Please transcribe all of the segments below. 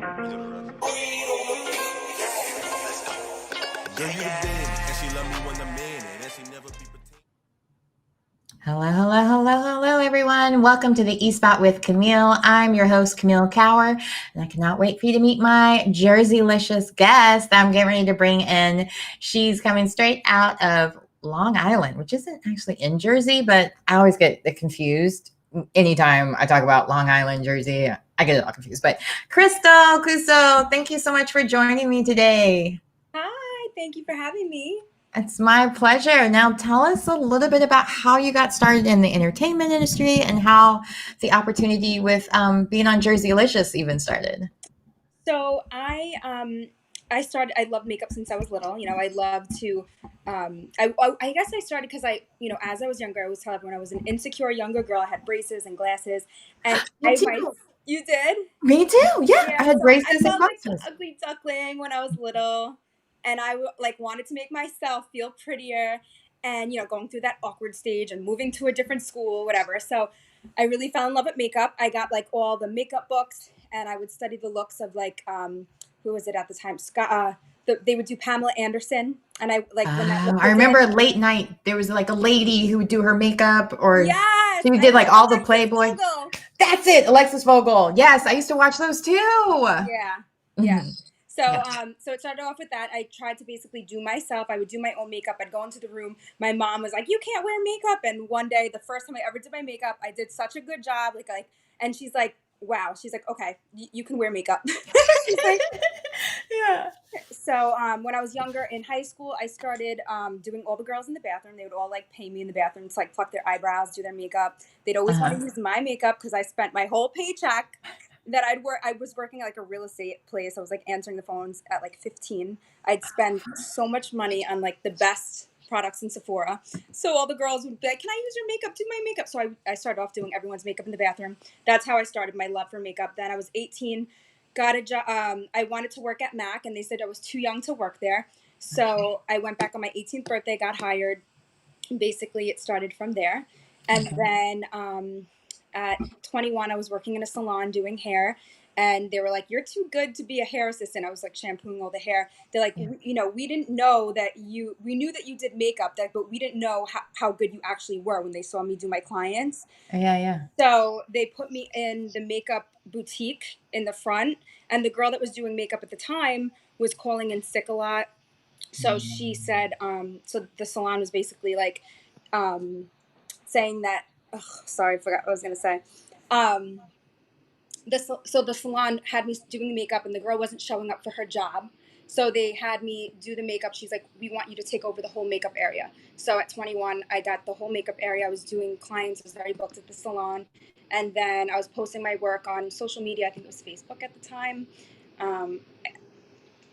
Hello, hello, hello, hello, everyone. Welcome to the E-Spot with Camille. I'm your host, Camille Cower, and I cannot wait for you to meet my Jerseylicious guest I'm getting ready to bring in. She's coming straight out of Long Island, which isn't actually in Jersey, but I always get it confused. Anytime I talk about Long Island, Jersey, I get it all confused. But Krystle Couso, thank you so much for joining me today. Hi, thank you for having me. It's my pleasure. Now tell us a little bit about how you got started in the entertainment industry and how the opportunity with being on Jerseylicious even started. So I love makeup since I was little. You know, I love to, I guess I started because as I was younger, I always tell everyone I was an insecure younger girl. I had braces and glasses. And you did? Me too. Yeah, I had so braces I and felt like glasses. the ugly duckling when I was little. And I wanted to make myself feel prettier and, going through that awkward stage and moving to a different school, whatever. So I really fell in love with makeup. I got all the makeup books and I would study the looks of who was it at the time? Scott, they would do Pamela Anderson. And I when that look I remember late night, there was a lady who would do her makeup or yes, she did all the Playboy. Vogel. That's it. Alexis Vogel. Yes. I used to watch those too. Yeah. Yeah. Mm-hmm. So it started off with that. I tried to basically do myself. I would do my own makeup. I'd go into the room. My mom was like, "You can't wear makeup." And one day, the first time I ever did my makeup, I did such a good job. And she's like, "Wow." She's like, "Okay, you can wear makeup." She's like, yeah. So when I was younger in high school, I started doing all the girls in the bathroom. They would all pay me in the bathroom to pluck their eyebrows, do their makeup. They'd always want to use my makeup because I spent my whole paycheck that I was working at a real estate place. I was answering the phones at 15. I'd spend so much money on the best products in Sephora. So all the girls would be like, "Can I use your makeup? Do my makeup." So I started off doing everyone's makeup in the bathroom. That's how I started my love for makeup. Then I was 18. Got a job. I wanted to work at MAC, and they said I was too young to work there. So I went back on my 18th birthday, got hired. Basically, it started from there. And then at 21, I was working in a salon doing hair. And they were like, "You're too good to be a hair assistant." I was shampooing all the hair. They're like, "We didn't know that we knew that you did makeup, but we didn't know how good you actually were when they saw me do my clients." Yeah. So they put me in the makeup boutique in the front. And the girl that was doing makeup at the time was calling in sick a lot. So she said, so the salon was basically saying that, sorry, I forgot what I was going to say. So the salon had me doing the makeup and the girl wasn't showing up for her job. So they had me do the makeup. She's like, "We want you to take over the whole makeup area." So at 21, I got the whole makeup area. I was doing clients. I was very booked at the salon. And then I was posting my work on social media. I think it was Facebook at the time.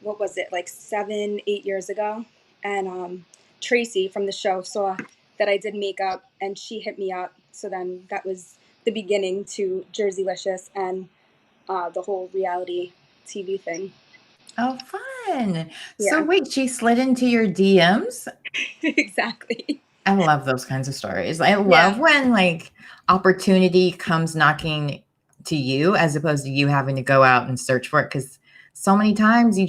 What was it, 7, 8 years ago? And Tracy from the show saw that I did makeup and she hit me up. So then that was the beginning to Jerseylicious and the whole reality TV thing. Oh, fun. Yeah. So wait, she slid into your DMs? Exactly. I love those kinds of stories. I love when opportunity comes knocking to you as opposed to you having to go out and search for it. Because so many times you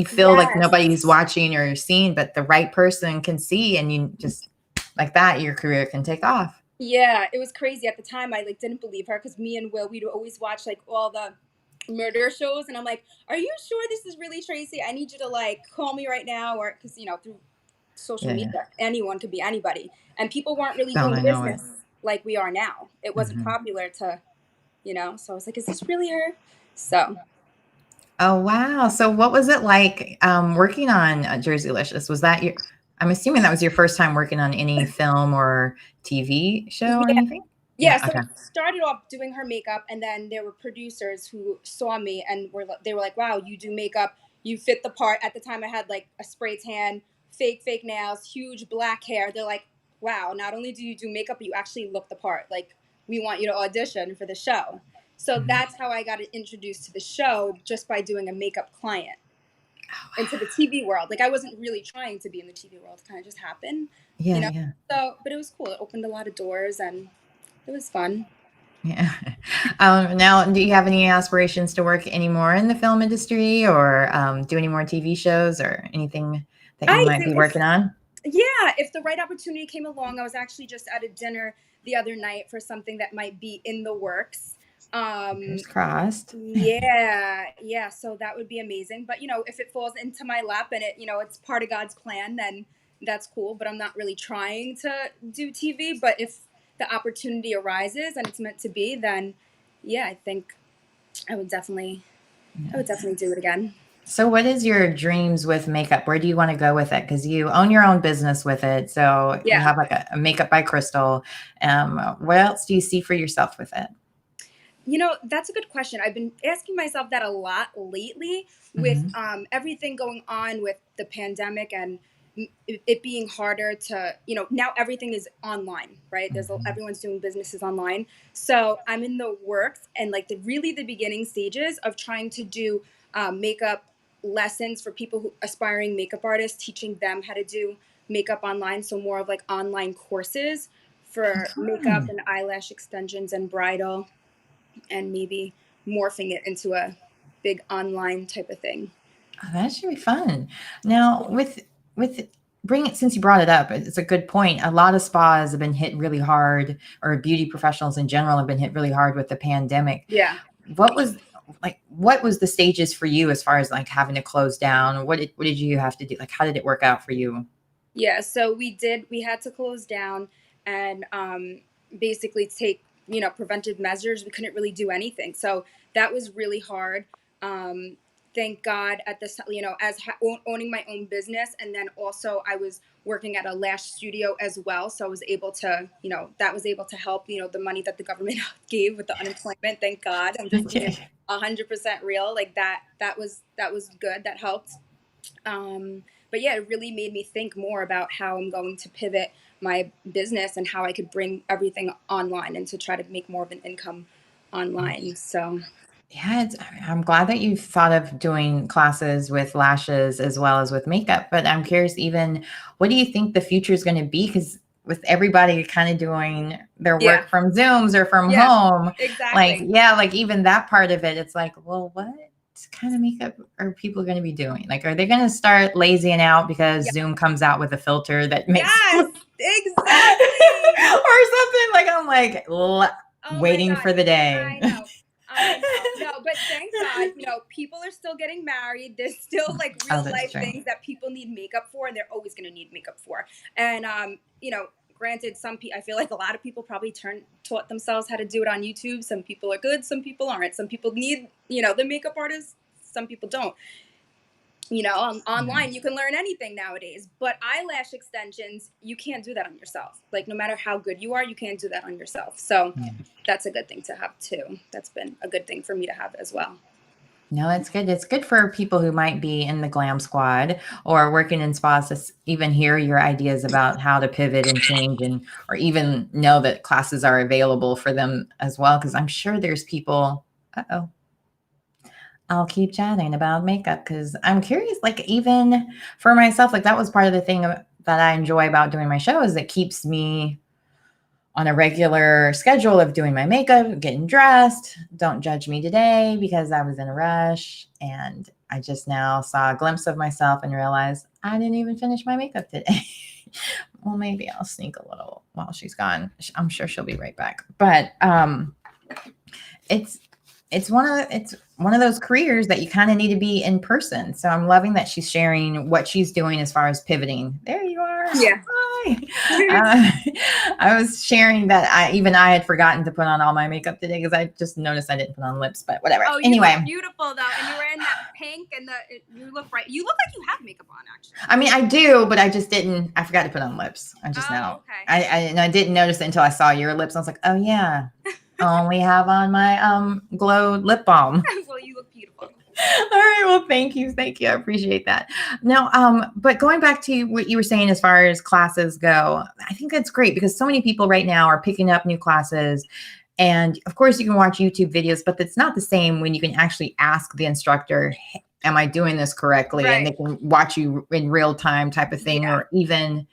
feel like nobody's watching or seeing, but the right person can see, and you just like that, your career can take off. Yeah, it was crazy at the time. I didn't believe her because me and Will, we'd always watch all the murder shows, and I'm like, "Are you sure this is really Tracy? I need you to call me right now," or because through social media, anyone could be anybody, and people weren't really doing business like we are now. It wasn't popular to, So I was like, "Is this really her?" So. Oh, wow. So what was it like working on Jerseylicious? Was that I'm assuming that was your first time working on any film or TV show or anything? Yeah, so I started off doing her makeup, and then there were producers who saw me and they were like, "Wow, you do makeup. You fit the part." At the time, I had a spray tan, fake nails, huge black hair. They're like, "Wow, not only do you do makeup, but you actually look the part. We want you to audition for the show." So that's how I got introduced to the show, just by doing a makeup client into the TV world. I wasn't really trying to be in the TV world. It kind of just happened. Yeah. So, but it was cool. It opened a lot of doors and it was fun. Yeah. Now, do you have any aspirations to work anymore in the film industry or do any more TV shows or anything that you I might do. be working on? Yeah, if the right opportunity came along, I was actually just at a dinner the other night for something that might be in the works. Fingers crossed. Yeah. So that would be amazing. But if it falls into my lap and it's part of God's plan, then that's cool. But I'm not really trying to do TV. But if the opportunity arises and it's meant to be, then yeah, I think I would definitely, I would definitely do it again. So what is your dreams with makeup? Where do you want to go with it? Because you own your own business with it. So you Yeah. have like a Makeup by Krystle. What else do you see for yourself with it? That's a good question. I've been asking myself that a lot lately with Mm-hmm. everything going on with the pandemic and it being harder to, now everything is online, right? Everyone's doing businesses online. So I'm in the works and like the beginning stages of trying to do makeup lessons for people who aspiring makeup artists, teaching them how to do makeup online. So more of like online courses for makeup and eyelash extensions and bridal, and maybe morphing it into a big online type of thing. Oh, that should be fun. Now, with bring it since you brought it up, it's a good point. A lot of spas have been hit really hard, or beauty professionals in general have been hit really hard with the pandemic. Yeah. What was the stages for you as far as like having to close down? What did you have to do? Like, how did it work out for you? Yeah, so we had to close down and basically take, preventive measures. We couldn't really do anything. So that was really hard. Um, thank God at this, as owning my own business. And then also I was working at a lash studio as well. So I was able to, that was able to help, the money that the government gave with the unemployment. Thank God. I'm just being 100% real. Like that was good. That helped. But yeah, it really made me think more about how I'm going to pivot my business and how I could bring everything online and to try to make more of an income online. So Yeah, I'm glad that you thought of doing classes with lashes as well as with makeup. But I'm curious, even what do you think the future is going to be? Because with everybody kind of doing their yeah, work from Zooms or from yeah, home, like, exactly. yeah, like even that part of it, it's like, well, what kind of makeup are people going to be doing? Like, are they going to start lazying out because Yeah. Zoom comes out with a filter that makes Yes, or exactly. something? Like, I'm like, Oh my waiting God. for the day. I know. I know. No, but thank God, people are still getting married. There's still like Oh, real that's life true. things that people need makeup for, and they're always going to need makeup for. And, granted, I feel like a lot of people probably taught themselves how to do it on YouTube. Some people are good, some people aren't. Some people need, the makeup artist, some people don't. Online you can learn anything nowadays, but eyelash extensions, you can't do that on yourself. Like no matter how good you are, you can't do that on yourself. So Yeah. that's a good thing to have too. That's been a good thing for me to have as well. No, it's good. It's good for people who might be in the glam squad or working in spas to even hear your ideas about how to pivot and change, and or even know that classes are available for them as well. Because I'm sure there's people. Uh-oh. I'll keep chatting about makeup because I'm curious. Like even for myself, like that was part of the thing that I enjoy about doing my show is it keeps me on a regular schedule of doing my makeup, getting dressed. Don't judge me today because I was in a rush and I just now saw a glimpse of myself and realized I didn't even finish my makeup today. Well, maybe I'll sneak a little while she's gone. I'm sure she'll be right back. But it's it's one of those careers that you kind of need to be in person. So I'm loving that she's sharing what she's doing as far as pivoting. There you are. Yeah. Hi. I was sharing that I had forgotten to put on all my makeup today because I just noticed I didn't put on lips, but whatever. Oh, you Anyway, look beautiful though, and you're wearing that pink and you look right. You look like you have makeup on actually. I mean, I do, but I just didn't. I forgot to put on lips. I just Oh, now. okay. I didn't notice it until I saw your lips. I was like, oh yeah, I only have on my glow lip balm. Well, you look beautiful. All right. Well, thank you. Thank you. I appreciate that. Now, but going back to what you were saying as far as classes go, I think that's great because so many people right now are picking up new classes. And of course, you can watch YouTube videos, but it's not the same when you can actually ask the instructor, am I doing this correctly? And they Right. can watch you in real time type of thing. Yeah. Or even,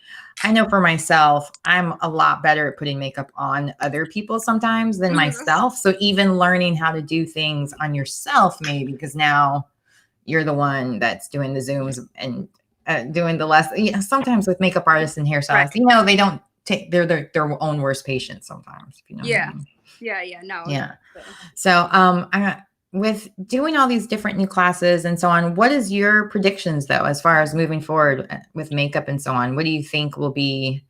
I know for myself, I'm a lot better at putting makeup on other people sometimes than myself. So even learning how to do things on yourself, maybe, because now you're the one that's doing the Zooms and doing the less, sometimes with makeup artists and hairstylists, Right. they don't take, they're their own worst patients sometimes, if you know what I mean. Yeah. No. Yeah. Exactly. So, with doing all these different new classes and so on, what is your predictions though, as far as moving forward with makeup and so on? What do you think will be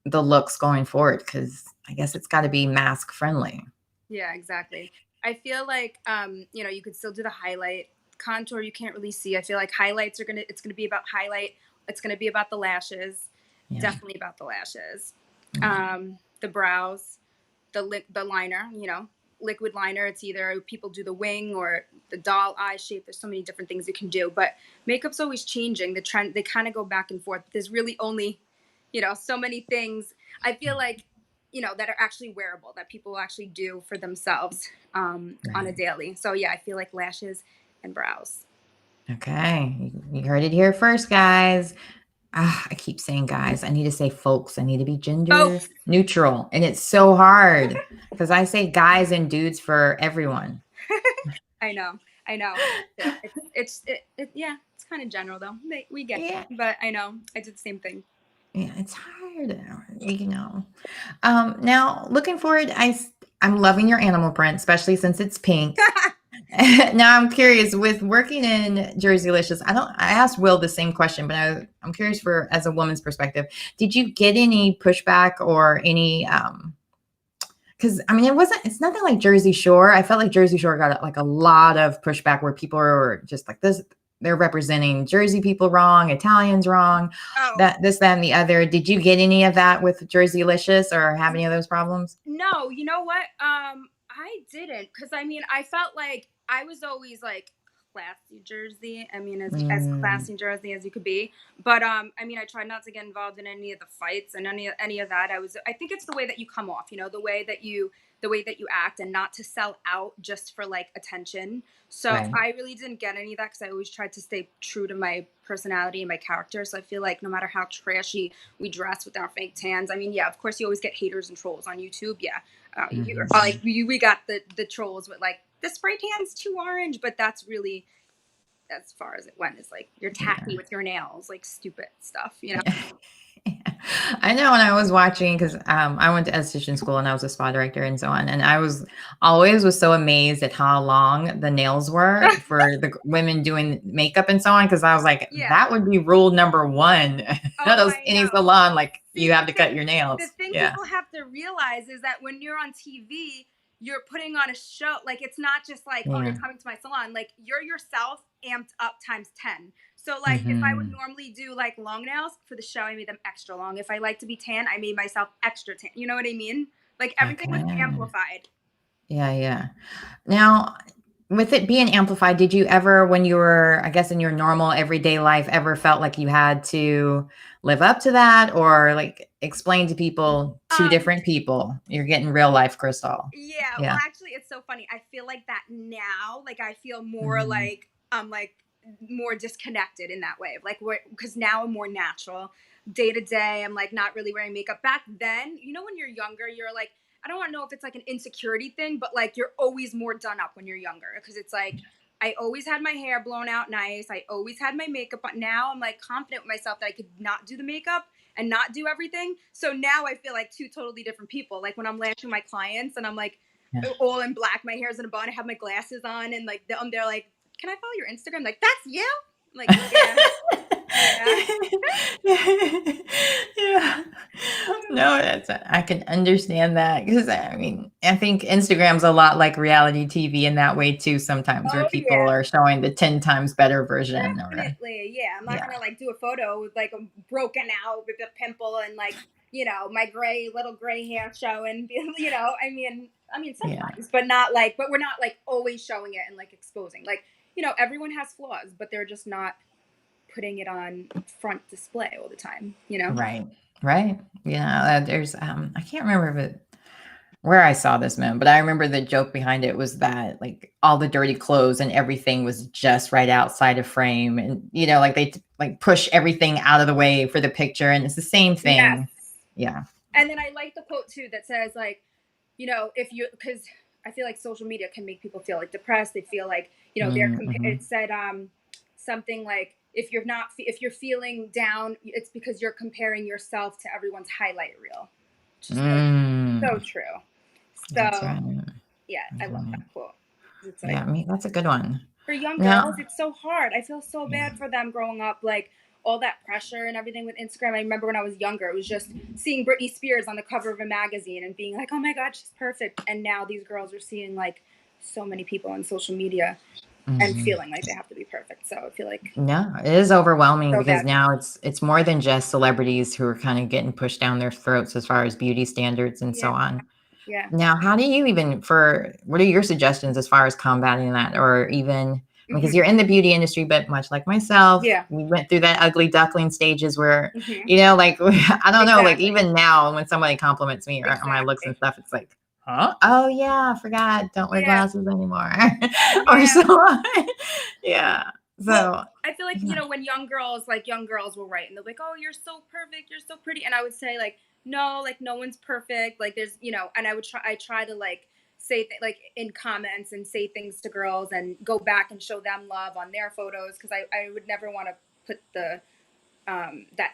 the looks going forward? Because I guess it's got to be mask friendly. Yeah, exactly. I feel like you could still do the highlight. Contour you can't really see. I feel like highlights it's gonna be about highlight. It's gonna be about the lashes. Yeah. Definitely about the lashes. Yeah. The brows, the liner, liquid liner. It's either people do the wing or the doll eye shape. There's so many different things you can do. But makeup's always changing. The trend, they kind of go back and forth. There's really only, so many things. I feel like that are actually wearable that people actually do for themselves on a daily. So yeah, I feel like lashes and brows. Okay. You heard it here first, guys. I keep saying guys. I need to say folks. I need to be gender neutral. And it's so hard because I say guys and dudes for everyone. I know. Yeah, it's kind of general though. We get it, but I know I did the same thing. Yeah, it's hard, now looking forward, I'm loving your animal print, especially since it's pink. Now I'm curious with working in Jerseylicious. I asked Will the same question, but I'm curious for as a woman's perspective. Did you get any pushback or any because I mean it's nothing like Jersey Shore. I felt like Jersey Shore got like a lot of pushback where people are just like this, they're representing Jersey people wrong, Italians wrong, that and the other. Did you get any of that with Jerseylicious or have any of those problems? No, you know what? I didn't, because I mean, I felt like I was always like classy Jersey. I mean, as classy Jersey as you could be. But I mean, I tried not to get involved in any of the fights and any of that. I think it's the way that you come off, the way that you act, and not to sell out just for like attention. So I really didn't get any of that because I always tried to stay true to my personality and my character. So I feel like no matter how trashy we dress with our fake tans, I mean, yeah, of course you always get haters and trolls on YouTube. Yeah, we got the trolls with like the spray tan's too orange, but that's really as far as it went. Is like you're tacky with your nails, like stupid stuff. I know when I was watching, because I went to esthetician school and I was a spa director and so on. And I was so amazed at how long the nails were for the women doing makeup and so on. Because I was like, that would be rule number one. Any salon, like you have to cut your nails. The thing people have to realize is that when you're on TV, you're putting on a show. Like, it's not just like, oh, you're coming to my salon. Like, you're yourself amped up times 10. So like if I would normally do like long nails for the show, I made them extra long. If I like to be tan, I made myself extra tan. You know what I mean? Like everything was amplified. Yeah. Now, with it being amplified, did you ever, when you were, I guess, in your normal everyday life, ever felt like you had to live up to that or like explain to people, two different people? You're getting real life, Krystle. Yeah. Well, actually, it's so funny. I feel like that now. Like I feel more like more disconnected in that way. Like because now I'm more natural. Day to day, I'm like not really wearing makeup. Back then, when you're younger, you're like, I don't want to know if it's like an insecurity thing, but like you're always more done up when you're younger because it's like I always had my hair blown out nice. I always had my makeup on. Now I'm like confident with myself that I could not do the makeup and not do everything. So now I feel like two totally different people. Like when I'm launching my clients and I'm like all in black, my hair's in a bun, I have my glasses on, and like they're like, "Can I follow your Instagram?" Like, that's you? I'm like, yeah. Yeah. No, I can understand that because I mean, I think Instagram's a lot like reality TV in that way too. Sometimes where people are showing the 10 times better version. Definitely, yeah. I'm not gonna like do a photo with like a broken out with a pimple and like my little gray hair showing. I mean sometimes, but not like. But we're not like always showing it and like exposing. Like everyone has flaws, but they're just not putting it on front display all the time. Right. Yeah. There's I can't remember if where I saw this meme, but I remember the joke behind it was that like all the dirty clothes and everything was just right outside of frame, and like they like push everything out of the way for the picture, and it's the same Yes. thing. Yeah. And then I like the quote too that says like, if you, because I feel like social media can make people feel like depressed. They feel like, it said something like, if you're feeling down, it's because you're comparing yourself to everyone's highlight reel. Just so true. So That's right. yeah, I love that quote. It's like, Yeah, that's a good one. for young Now, girls, it's so hard. I feel so bad for them growing up, like all that pressure and everything with Instagram. I remember when I was younger, it was just seeing Britney Spears on the cover of a magazine and being like, oh my God, she's perfect. And now these girls are seeing like so many people on social media and feeling like they have to be perfect. So I feel like no, it is overwhelming so because bad. now it's more than just celebrities who are kind of getting pushed down their throats as far as beauty standards and so on. Yeah. Now, how do you what are your suggestions as far as combating that, or even because you're in the beauty industry, but much like myself, Yeah. we went through that ugly duckling stages where, Mm-hmm. like, I don't know, like Exactly. even now when somebody compliments me or my looks and stuff, it's like, huh? Oh yeah, I forgot. Don't wear glasses anymore. Or so on. Yeah. So well, I feel like, when young girls will write and they're like, oh, you're so perfect, you're so pretty. And I would say like, no, like no one's perfect. Like there's, and I try to like say like in comments and say things to girls and go back and show them love on their photos. Cause I would never want to put that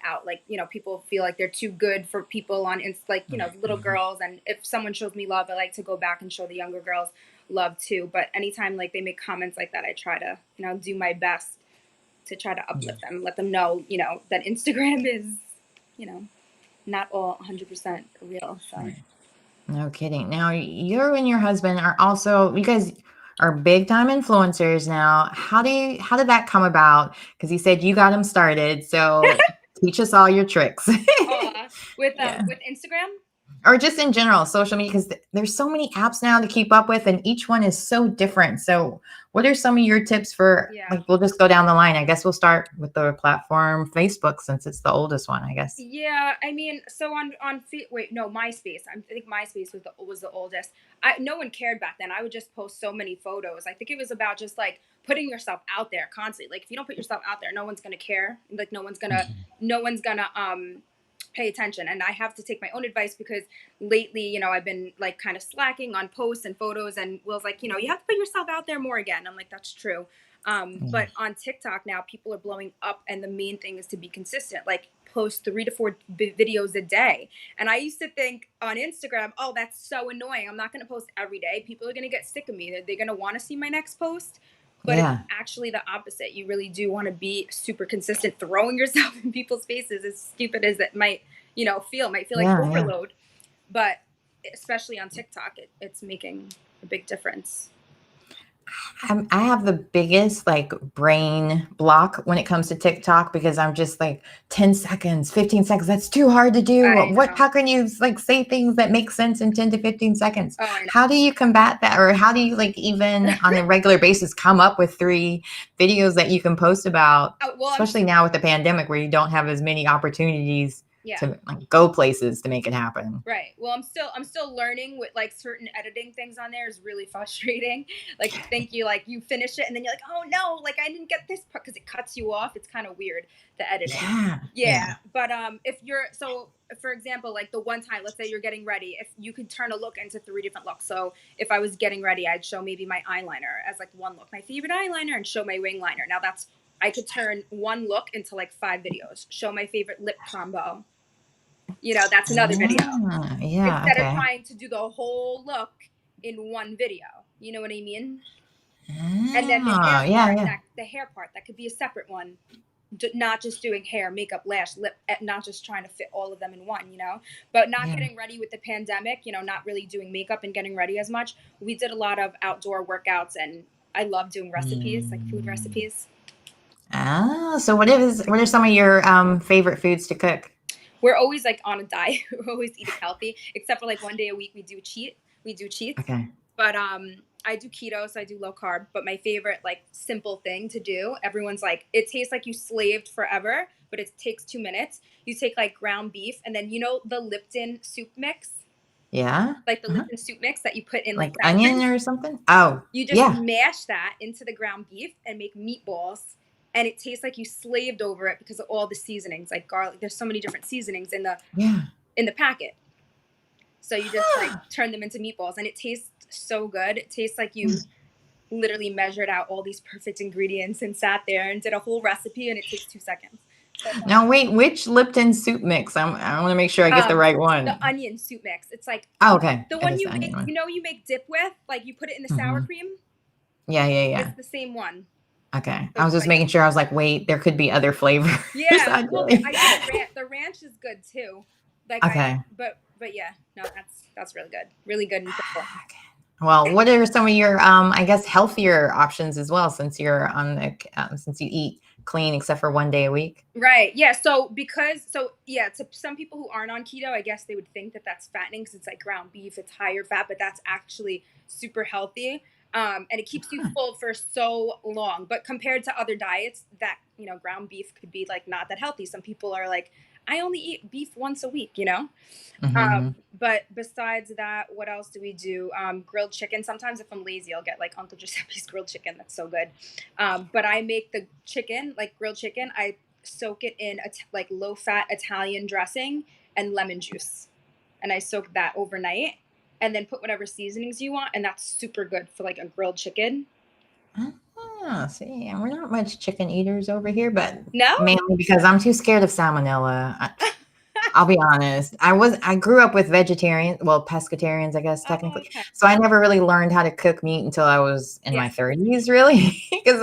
out. Like, people feel like they're too good for people on like, little girls. And if someone shows me love, I like to go back and show the younger girls love too. But anytime like they make comments like that, I try to, do my best to try to uplift them, let them know, that Instagram is, not all 100% real. So. no kidding. Now, you and your husband are also, you guys are big time influencers now. How did that come about? Because you said you got him started. So teach us all your tricks. With Yeah. with Instagram? Or just in general, social media, because there's so many apps now to keep up with, and each one is so different. So, what are some of your tips for, like, we'll just go down the line. I guess we'll start with the platform Facebook since it's the oldest one, I guess. Yeah, I mean, so MySpace. I think MySpace was the oldest. No one cared back then. I would just post so many photos. I think it was about just like putting yourself out there constantly. Like if you don't put yourself out there, no one's gonna care. Like no one's gonna pay attention. And I have to take my own advice because lately, I've been like kind of slacking on posts and photos, and Will's like, you have to put yourself out there more again. I'm like, that's true. But on TikTok now, people are blowing up, and the main thing is to be consistent. Like post 3 to 4 videos a day. And I used to think on Instagram, oh, that's so annoying. I'm not going to post every day. People are going to get sick of me. They're going to want to see my next post. But it's actually the opposite. You really do want to be super consistent. Throwing yourself in people's faces, as stupid as it might, feel like overload. But especially on TikTok, it's making a big difference. I have the biggest like brain block when it comes to TikTok because I'm just like 10 seconds, 15 seconds. That's too hard to do. How can you like say things that make sense in 10 to 15 seconds? How do you combat that? Or how do you like even on a regular basis come up with 3 videos that you can post about, especially now with the pandemic where you don't have as many opportunities to like go places to make it happen. Right. Well, I'm still learning with like certain editing things on there is really frustrating. Like you think you finish it and then you're like, oh no, like I didn't get this part because it cuts you off. It's kind of weird, the editing. Yeah. But for example, like the one time, let's say you're getting ready, if you could turn a look into 3 different looks. So if I was getting ready, I'd show maybe my eyeliner as like one look, my favorite eyeliner, and show my wing liner. Now I could turn one look into like 5 videos, show my favorite lip combo. That's another video. Instead of trying to do the whole look in one video. You know what I mean? And then the hair part, that could be a separate one. Not just doing hair, makeup, lash, lip, not just trying to fit all of them in one, But not getting ready with the pandemic, not really doing makeup and getting ready as much. We did a lot of outdoor workouts, and I love doing recipes, like food recipes. So what are some of your favorite foods to cook? We're always like on a diet. We're always eating healthy, except for like one day a week we do cheats. Okay. But I do keto, so I do low carb. But my favorite like simple thing to do, everyone's like, it tastes like you slaved forever, but it takes 2 minutes. You take like ground beef, and then the Lipton soup mix. Yeah. Like the Uh-huh. Lipton soup mix that you put in like Like sour onion cream. or something? Oh, You just yeah. mash that into the ground beef and make meatballs. And it tastes like you slaved over it because of all the seasonings, like garlic. There's so many different seasonings in the packet. So you just like turn them into meatballs, and it tastes so good. It tastes like you literally measured out all these perfect ingredients and sat there and did a whole recipe, and it takes 2 seconds. So Now wait, which Lipton soup mix? I want to make sure I get the right one. the onion soup mix. It's like Okay. the It one is you the onion make. one. You know, you make dip with, like you put it in the sour cream. Yeah. It's the same one. Okay. So I was just making sure. I was like, wait, there could be other flavors. Yeah. Well, I do the ranch is good too. Like okay. but yeah, no, that's really good. Really good and simple. Well, what are some of your, I guess, healthier options as well, since you're on the, since you eat clean except for one day a week? Right. Yeah. So to some people who aren't on keto, I guess they would think that that's fattening because it's like ground beef, it's higher fat, but that's actually super healthy. And it keeps you full for so long. But compared to other diets, that ground beef could be like not that healthy. Some people are like, I only eat beef once a week, But besides that, what else do we do? Grilled chicken. Sometimes if I'm lazy, I'll get like Uncle Giuseppe's grilled chicken. That's so good. But I make the chicken, like grilled chicken. I soak it in like low fat Italian dressing and lemon juice, and I soak that overnight, and then put whatever seasonings you want, and that's super good for like a grilled chicken. See, we're not much chicken eaters over here, but No, mainly because I'm too scared of salmonella. I'll be honest. I grew up with vegetarians, well, pescatarians, I guess, technically. Okay. So I never really learned how to cook meat until I was in my 30s, really. Because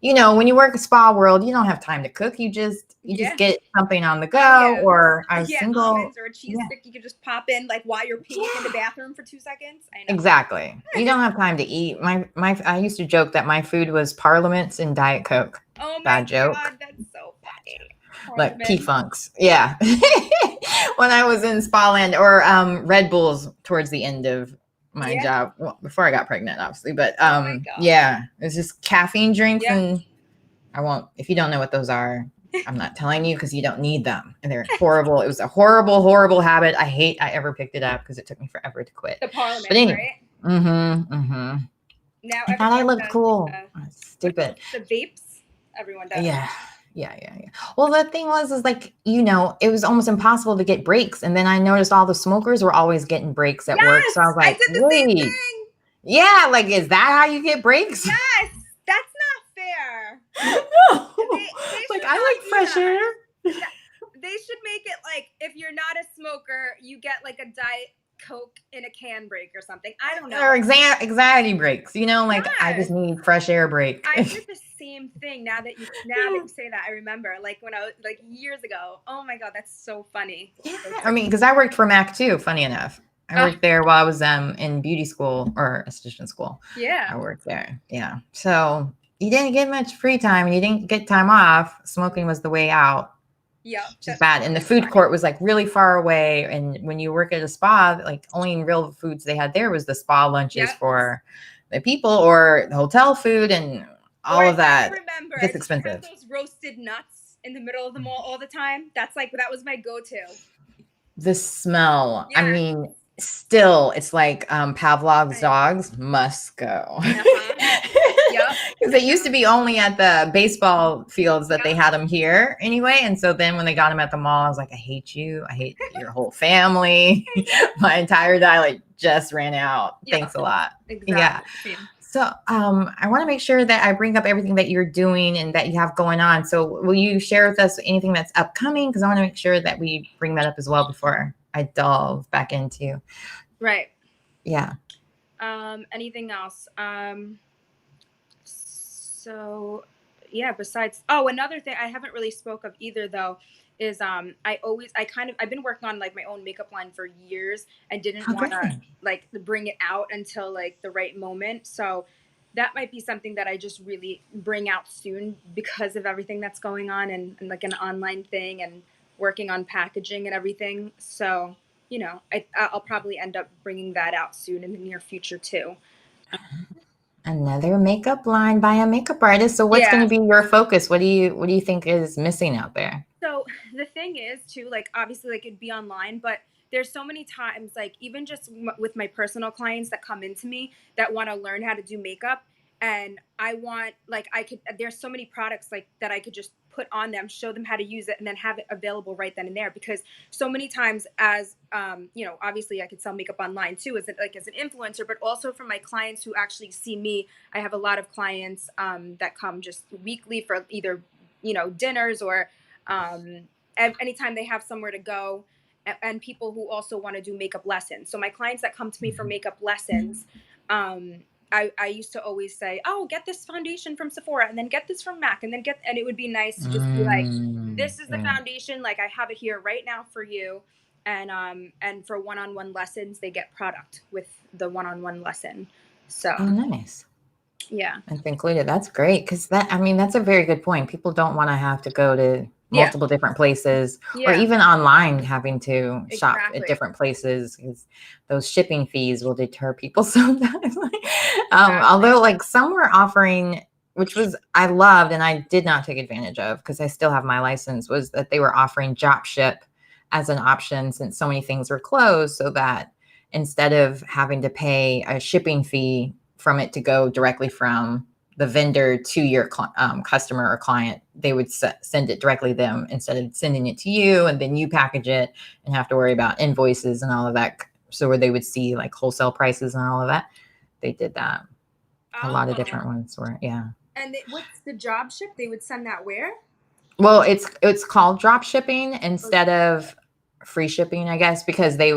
when you work a spa world, you don't have time to cook. You just get something on the go, or I was single. Almonds or a cheese stick you could just pop in like while you're peeing in the bathroom for 2 seconds. I know. Exactly. You don't have time to eat. I used to joke that my food was Parliaments and Diet Coke. Oh my Bad joke. God, that's so funny. Like P-Funks. Yeah. When I was in Spa Land, or Red Bulls towards the end of my job, well, before I got pregnant, obviously. But yeah, it's just caffeine drinks, and if you don't know what those are, I'm not telling you because you don't need them. And they're horrible. It was a horrible, horrible habit. I ever picked it up because it took me forever to quit. The Parliament, but anyway, right? Now I thought I looked cool. Stupid. The vapes, everyone does. Yeah. Well, the thing was like, it was almost impossible to get breaks. And then I noticed all the smokers were always getting breaks at work. So I was like, I did the same thing. Yeah, like, is that how you get breaks? Yes, that's not fair. No. Like, I like fresh air. They should make it like, if you're not a smoker, you get like a Diet Coke in a can break or something. I don't know. Or anxiety breaks, like I just need fresh air break. I did the same thing. Now that you say that, I remember like when I was like years ago. Oh my God, that's so funny. Yeah. I mean, because I worked for Mac too, funny enough. I worked there while I was in beauty school or esthetician school. Yeah. I worked there. Yeah. So you didn't get much free time and you didn't get time off. Smoking was the way out. Yeah, which is bad. And the food court was like really far away. And when you work at a spa, like only real foods they had there was the spa lunches for the people, or the hotel food, and all of that. I remember it's expensive. Those roasted nuts in the middle of the mall all the time. That was my go-to. The smell. Yeah. I mean, still, it's like Pavlov's dogs must go. Because it used to be only at the baseball fields that they had them here anyway. And so then when they got them at the mall, I was like, I hate you. I hate your whole family. My entire diet just ran out. Thanks a lot. Exactly. Yeah. So I want to make sure that I bring up everything that you're doing and that you have going on. So will you share with us anything that's upcoming? Because I want to make sure that we bring that up as well before I delve back into. Right. Yeah. Anything else? So yeah, besides, another thing I haven't really spoke of either though is I've been working on like my own makeup line for years and didn't want to like bring it out until like the right moment. So that might be something that I just really bring out soon because of everything that's going on and like an online thing and working on packaging and everything. So, I'll probably end up bringing that out soon in the near future too. Another makeup line by a makeup artist. So what's going to be your focus? What do you think is missing out there? So the thing is too, like obviously like it'd be online, but there's so many times, like even just with my personal clients that come into me that want to learn how to do makeup, and I want, like, there's so many products like that I could just put on them, show them how to use it, and then have it available right then and there. Because so many times, as obviously I could sell makeup online too, as an influencer, but also for my clients who actually see me. I have a lot of clients that come just weekly for either dinners or anytime they have somewhere to go, and people who also want to do makeup lessons. So my clients that come to me for makeup lessons, I used to always say, oh, get this foundation from Sephora, and then get this from MAC, and it would be nice to just be like, this is the foundation, like I have it here right now for you. And for one-on-one lessons, they get product with the one-on-one lesson. So nice. Yeah. It's included. That's great. Because that's a very good point. People don't want to have to go to multiple different places, or even online having to shop at different places, because those shipping fees will deter people sometimes. Although like some were offering, which was, I loved and I did not take advantage of because I still have my license, was that they were offering drop ship as an option since so many things were closed, so that instead of having to pay a shipping fee from it to go directly from the vendor to your customer or client, they would send it directly to them instead of sending it to you, and then you package it and have to worry about invoices and all of that. So where they would see like wholesale prices and all of that, they did that. A lot of different ones were, And what's the drop ship? They would send that where? Well, it's called drop shipping instead of free shipping, I guess, because they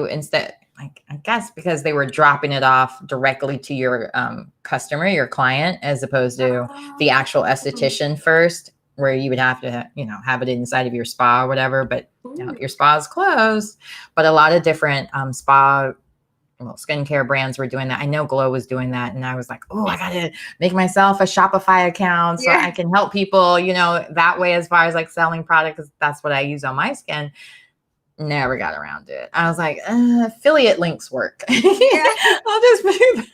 because they were dropping it off directly to your customer, your client, as opposed to the actual esthetician first, where you would have to, have it inside of your spa or whatever. But your spa is closed. But a lot of different spa, skincare brands were doing that. I know Glow was doing that. And I was like, oh, I got to make myself a Shopify account so I can help people, that way, as far as like selling products, because that's what I use on my skin. Never got around to it. I was like, affiliate links work. I'll just do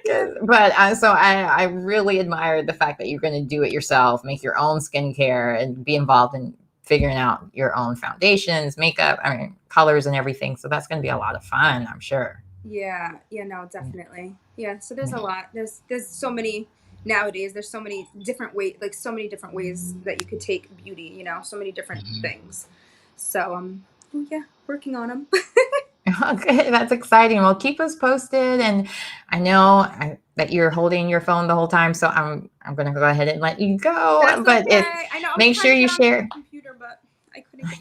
that. But I really admired the fact that you're going to do it yourself, make your own skincare, and be involved in figuring out your own foundations, makeup, colors and everything. So that's going to be a lot of fun, I'm sure. Yeah, no, definitely. Yeah, so there's a lot. There's so many nowadays. There's so many different ways, that you could take beauty, so many different things. So, working on them. Okay, that's exciting. Well, keep us posted, and I know that you're holding your phone the whole time, so I'm going to go ahead and let you go. That's but okay. I know. Make sure you share. Computer, but I couldn't get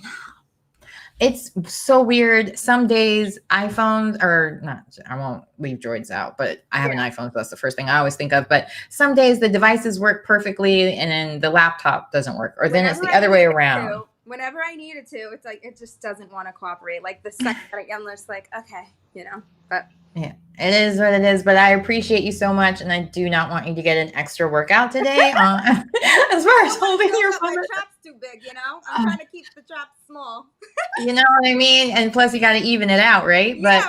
It's so weird. Some days iPhones are not, I won't leave Droids out, but I have an iPhone, so that's the first thing I always think of. But some days the devices work perfectly and then the laptop doesn't work, or then it's the other way around. Whenever I need it to, it's like it just doesn't want to cooperate. Like the second that I'm just like, okay, but yeah, it is what it is. But I appreciate you so much, and I do not want you to get an extra workout today. As far as holding your phone, my trap's too big. I'm trying to keep the trap small. You know what I mean? And plus, you got to even it out, right? But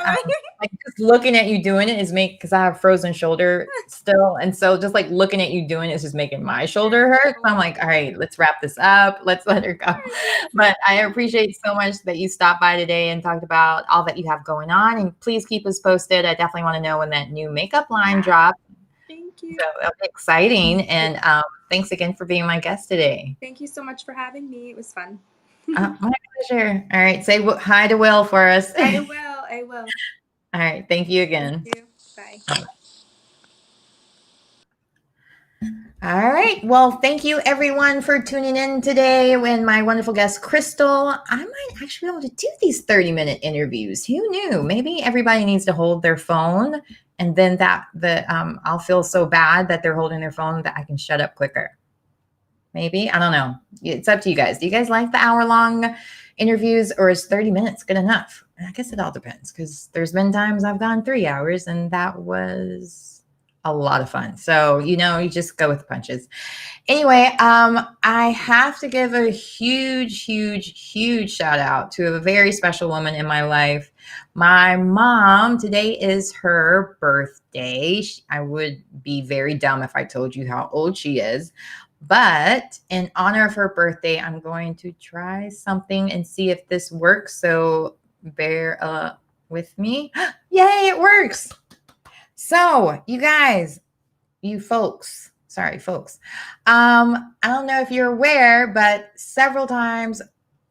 like just looking at you doing it is because I have frozen shoulder still, and so just like looking at you doing it is just making my shoulder hurt. So I'm like, all right, let's wrap this up. Let's let her go. But I appreciate so much that you stopped by today and talked about all that you have going on. And please keep us posted. I definitely want to know when that new makeup line drops. Thank you. So that'll be exciting. And thanks again for being my guest today. Thank you so much for having me. It was fun. My pleasure. All right. Say hi to Will for us. I will. All right. Thank you again. Thank you. Bye. All right. Well, thank you everyone for tuning in today with my wonderful guest, Krystle. I might actually be able to do these 30-minute interviews. Who knew? Maybe everybody needs to hold their phone, and then I'll feel so bad that they're holding their phone that I can shut up quicker. Maybe. I don't know. It's up to you guys. Do you guys like the hour-long interviews, or is 30 minutes good enough? I guess it all depends, because there's been times I've gone 3 hours and that was a lot of fun. So, you just go with the punches. Anyway, I have to give a huge, huge, huge shout out to a very special woman in my life. My mom, today is her birthday. I would be very dumb if I told you how old she is. But in honor of her birthday, I'm going to try something and see if this works. So bear with me. Yay, it works. So you guys, you folks, sorry, folks. I don't know if you're aware, but several times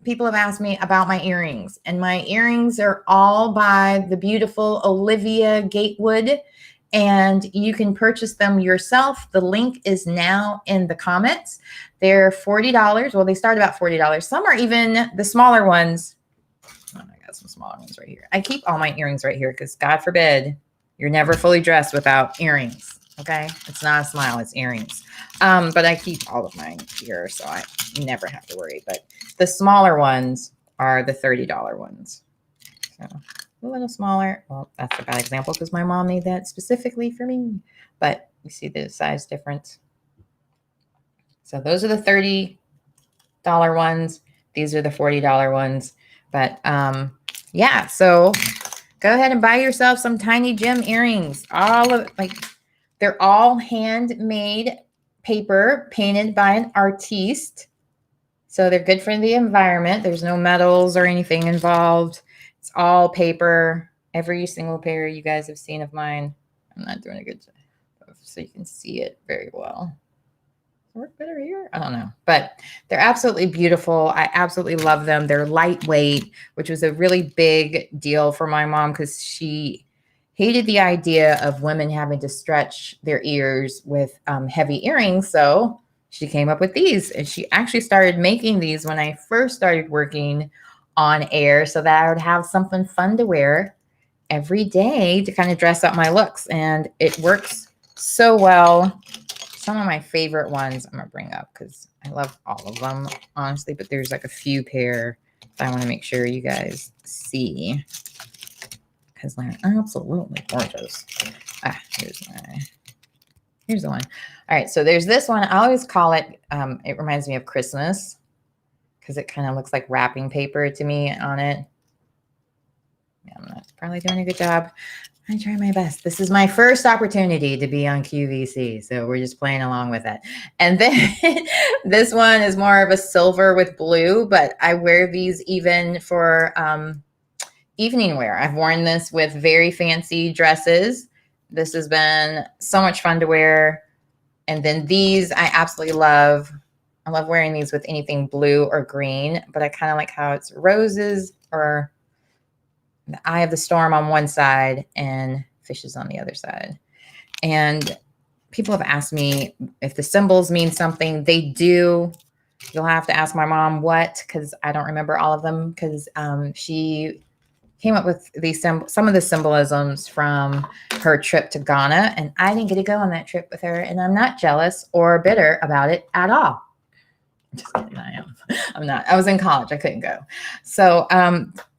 people have asked me about my earrings, and my earrings are all by the beautiful Olivia Gatewood, and you can purchase them yourself. The link is now in the comments. They're $40. Well, they start about $40. Some are even the smaller ones. Oh, I got some smaller ones right here. I keep all my earrings right here because God forbid you're never fully dressed without earrings. Okay. It's not a smile, it's earrings. But I keep all of mine here, so I never have to worry. But the smaller ones are the $30 ones. So a little smaller. Well, that's a bad example because my mom made that specifically for me. But you see the size difference. So those are the $30 ones. These are the $40 ones. But yeah, so go ahead and buy yourself some tiny gem earrings. All of they're all handmade paper painted by an artiste. So they're good for the environment. There's no metals or anything involved. It's all paper. Every single pair you guys have seen of mine. I'm not doing a good job so you can see it very well. Work better here? I don't know, but they're absolutely beautiful. I absolutely love them. They're lightweight, which was a really big deal for my mom because she hated the idea of women having to stretch their ears with heavy earrings. So she came up with these, and she actually started making these when I first started working on air so that I would have something fun to wear every day to kind of dress up my looks. And it works so well. Some of my favorite ones I'm going to bring up because I love all of them, honestly, but there's like a few pair that I want to make sure you guys see because they're absolutely gorgeous. Here's the one. All right, so there's this one. I always call it, it reminds me of Christmas because it kind of looks like wrapping paper to me on it. Yeah, I'm not probably doing a good job. I try my best. This is my first opportunity to be on QVC, so we're just playing along with it. And then this one is more of a silver with blue, but I wear these even for evening wear. I've worn this with very fancy dresses. This has been so much fun to wear. And then these I absolutely love. I love wearing these with anything blue or green, but I kind of like how it's roses or the eye of the storm on one side and fishes on the other side. And people have asked me if the symbols mean something. They do. You'll have to ask my mom what, because I don't remember all of them, because she came up with these some of the symbolisms from her trip to Ghana, and I didn't get to go on that trip with her, and I'm not jealous or bitter about it at all. Just kidding, I am. I'm not. I was in college. I couldn't go. So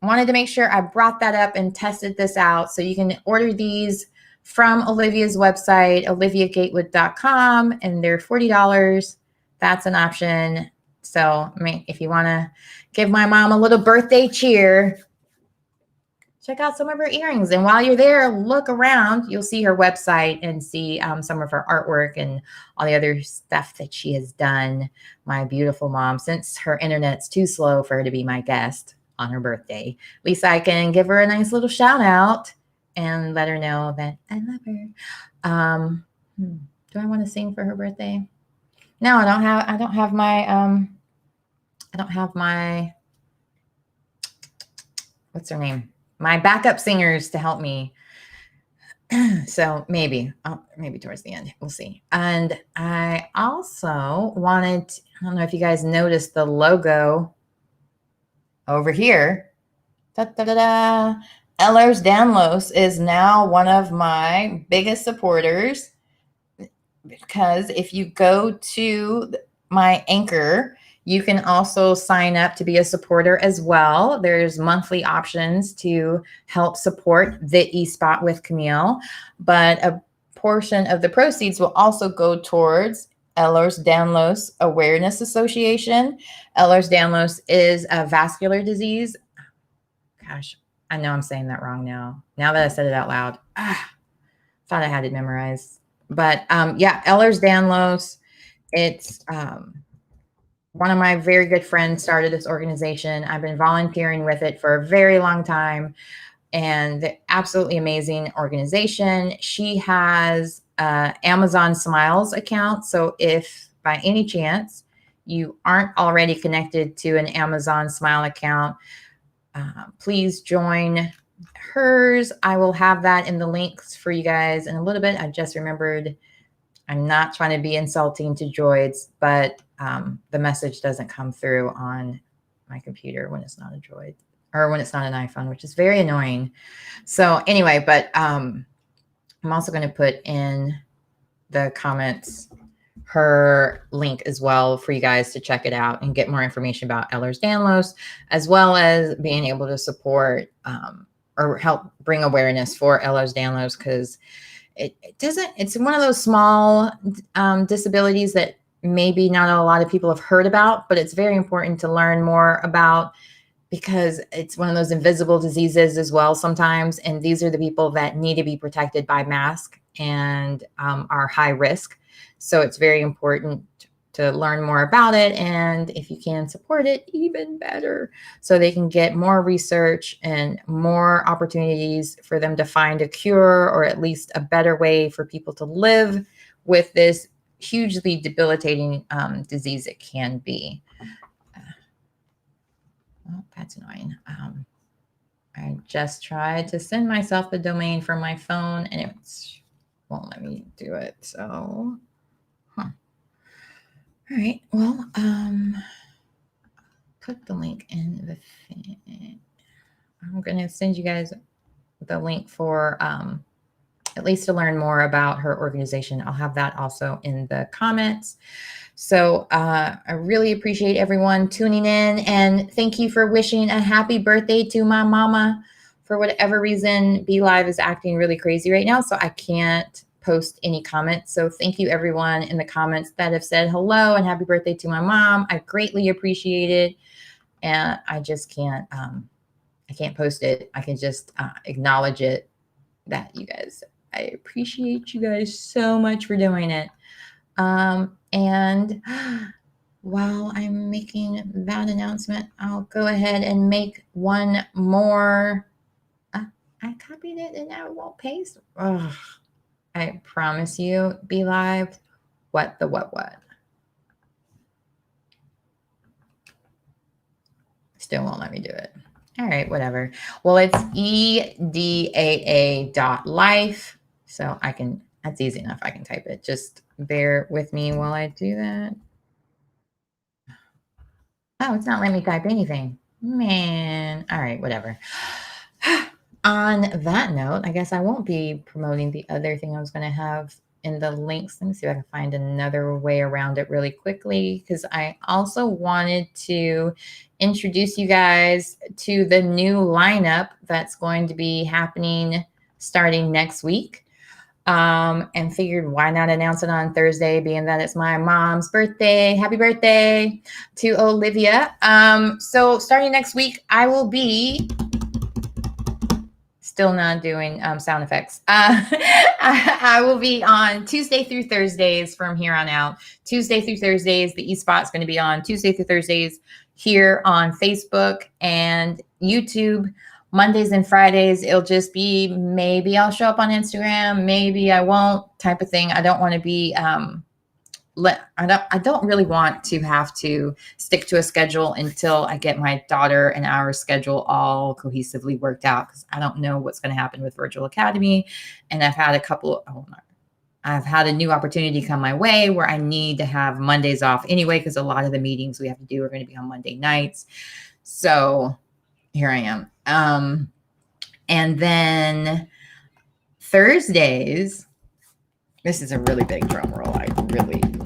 wanted to make sure I brought that up and tested this out. So you can order these from Olivia's website, oliviagatewood.com, and they're $40. That's an option. So I mean, if you want to give my mom a little birthday cheer, check out some of her earrings. And while you're there, look around. You'll see her website and see some of her artwork and all the other stuff that she has done. My beautiful mom, since her internet's too slow for her to be my guest on her birthday, at least I can give her a nice little shout out and let her know that I love her. Do I want to sing for her birthday? No, I don't have my what's her name? My backup singers to help me. So maybe towards the end, we'll see. And I also wanted, I don't know if you guys noticed the logo over here. Da-da-da-da. Ellers Danlos is now one of my biggest supporters, because if you go to my Anchor, you can also sign up to be a supporter as well. There's monthly options to help support the eSpot with Camille, but a portion of the proceeds will also go towards Ehlers-Danlos Awareness Association. Ehlers-Danlos is a vascular disease. Gosh, I know I'm saying that wrong now. Now that I said it out loud, thought I had it memorized. But yeah, Ehlers-Danlos, it's one of my very good friends started this organization. I've been volunteering with it for a very long time, and absolutely amazing organization. She has Amazon Smiles account. So if by any chance you aren't already connected to an Amazon Smile account, please join hers. I will have that in the links for you guys in a little bit. I just remembered, I'm not trying to be insulting to droids, but the message doesn't come through on my computer when it's not a droid or when it's not an iPhone, which is very annoying. So anyway, but I'm also going to put in the comments her link as well for you guys to check it out and get more information about Ehlers-Danlos, as well as being able to support or help bring awareness for Ehlers-Danlos, because it's one of those small disabilities that maybe not a lot of people have heard about, but it's very important to learn more about, because it's one of those invisible diseases as well sometimes. And these are the people that need to be protected by mask and are high risk. So it's very important to learn more about it. And if you can support it, even better, so they can get more research and more opportunities for them to find a cure, or at least a better way for people to live with this hugely debilitating disease it can be. Oh, that's annoying. I just tried to send myself the domain from my phone and it won't let me do it. So, all right. Well, put the link in the thing. I'm going to send you guys the link for at least to learn more about her organization. I'll have that also in the comments. So I really appreciate everyone tuning in, and thank you for wishing a happy birthday to my mama. For whatever reason, BeLive is acting really crazy right now, so I can't post any comments. So thank you everyone in the comments that have said hello and happy birthday to my mom. I greatly appreciate it. And I just can't, I can't post it. I can just acknowledge it, that you guys, I appreciate you guys so much for doing it. And while I'm making that announcement, I'll go ahead and make one more. I copied it and now it won't paste. Oh, I promise you, BeLive, what. Still won't let me do it. All right, whatever. Well, it's edaa.life. So I can, that's easy enough. I can type it. Just bear with me while I do that. Oh, it's not letting me type anything. Man. All right, whatever. On that note, I guess I won't be promoting the other thing I was going to have in the links. Let me see if I can find another way around it really quickly, because I also wanted to introduce you guys to the new lineup that's going to be happening starting next week. And figured why not announce it on Thursday, being that it's my mom's birthday. Happy birthday to Olivia. So starting next week, I will be still not doing sound effects. I will be on Tuesday through Thursdays from here on out. Tuesday through Thursdays, the eSpot's going to be on Tuesday through Thursdays here on Facebook and YouTube. Mondays and Fridays, it'll just be maybe I'll show up on Instagram, maybe I won't, type of thing. I don't want to be I don't really want to have to stick to a schedule until I get my daughter and our schedule all cohesively worked out, because I don't know what's going to happen with Virtual Academy. And I've had I've had a new opportunity come my way where I need to have Mondays off anyway, because a lot of the meetings we have to do are going to be on Monday nights. So here I am. And then Thursdays, this is a really big drum roll. I really need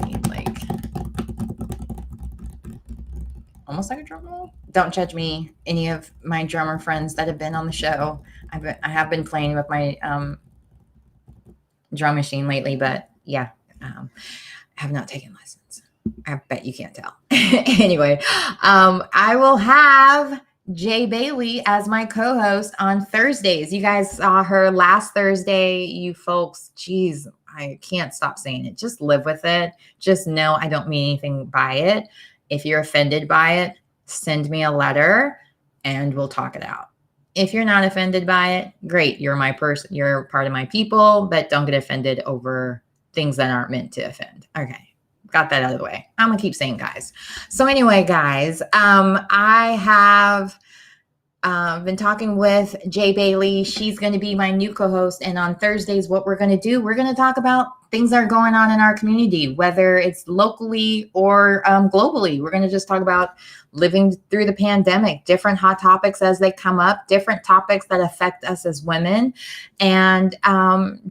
almost like a drum roll. Don't judge me, any of my drummer friends that have been on the show. I have been playing with my drum machine lately, but yeah, I have not taken lessons. I bet you can't tell. Anyway, I will have Jay Bailey as my co-host on Thursdays. You guys saw her last Thursday. You folks, geez, I can't stop saying it. Just live with it. Just know I don't mean anything by it. If you're offended by it, send me a letter and we'll talk it out. If you're not offended by it, great. You're my person. You're part of my people, but don't get offended over things that aren't meant to offend. Okay. Got that out of the way. I'm going to keep saying guys. So anyway, guys, I have been talking with Jay Bailey. She's going to be my new co-host. And on Thursdays, what we're going to do, we're going to talk about things that are going on in our community, whether it's locally or globally. We're going to just talk about living through the pandemic, different hot topics as they come up, different topics that affect us as women, and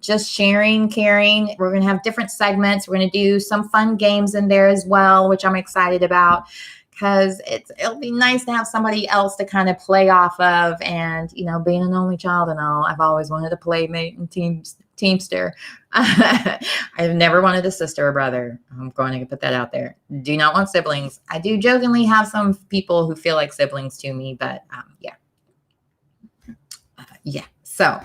just sharing, caring. We're going to have different segments. We're going to do some fun games in there as well, which I'm excited about, because it'll be nice to have somebody else to kind of play off of. And, you know, being an only child and all, I've always wanted a playmate and teamster. I've never wanted a sister or brother. I'm going to put that out there. Do not want siblings. I do jokingly have some people who feel like siblings to me, but yeah. So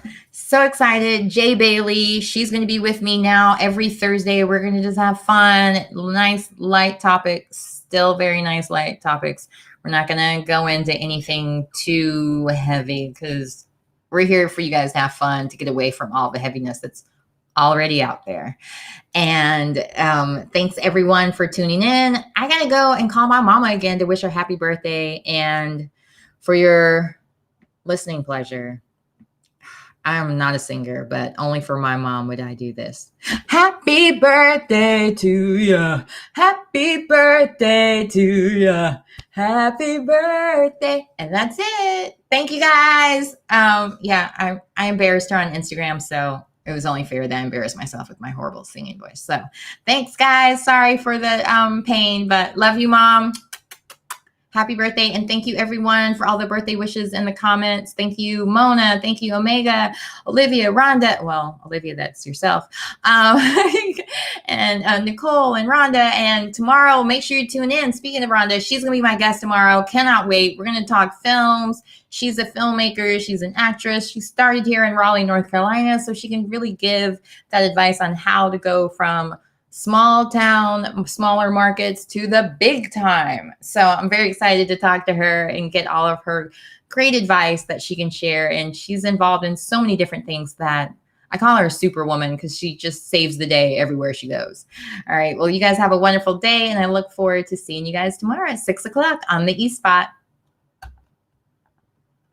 excited. Jay Bailey, she's going to be with me now every Thursday. We're going to just have fun, nice, light topics, still very nice, light topics. We're not going to go into anything too heavy because we're here for you guys to have fun, to get away from all the heaviness that's already out there. And thanks everyone for tuning in. I got to go and call my mama again to wish her happy birthday. And for your listening pleasure, I'm not a singer, but only for my mom would I do this. Happy birthday to ya. Happy birthday to ya. Happy birthday. And that's it. Thank you guys. I embarrassed her on Instagram, so it was only fair that I embarrassed myself with my horrible singing voice. So thanks, guys. Sorry for the pain, but love you, Mom. Happy birthday. And thank you everyone for all the birthday wishes in the comments. Thank you, Mona. Thank you, Omega, Olivia, Rhonda. Well, Olivia, that's yourself. And Nicole and Rhonda. And tomorrow, make sure you tune in. Speaking of Rhonda, she's going to be my guest tomorrow. Cannot wait. We're going to talk films. She's a filmmaker. She's an actress. She started here in Raleigh, North Carolina, so she can really give that advice on how to go from small town, smaller markets to the big time. So I'm very excited to talk to her and get all of her great advice that she can share. And she's involved in so many different things that I call her a superwoman because she just saves the day everywhere she goes. All right. Well, you guys have a wonderful day, and I look forward to seeing you guys tomorrow at 6 o'clock on the E Spot.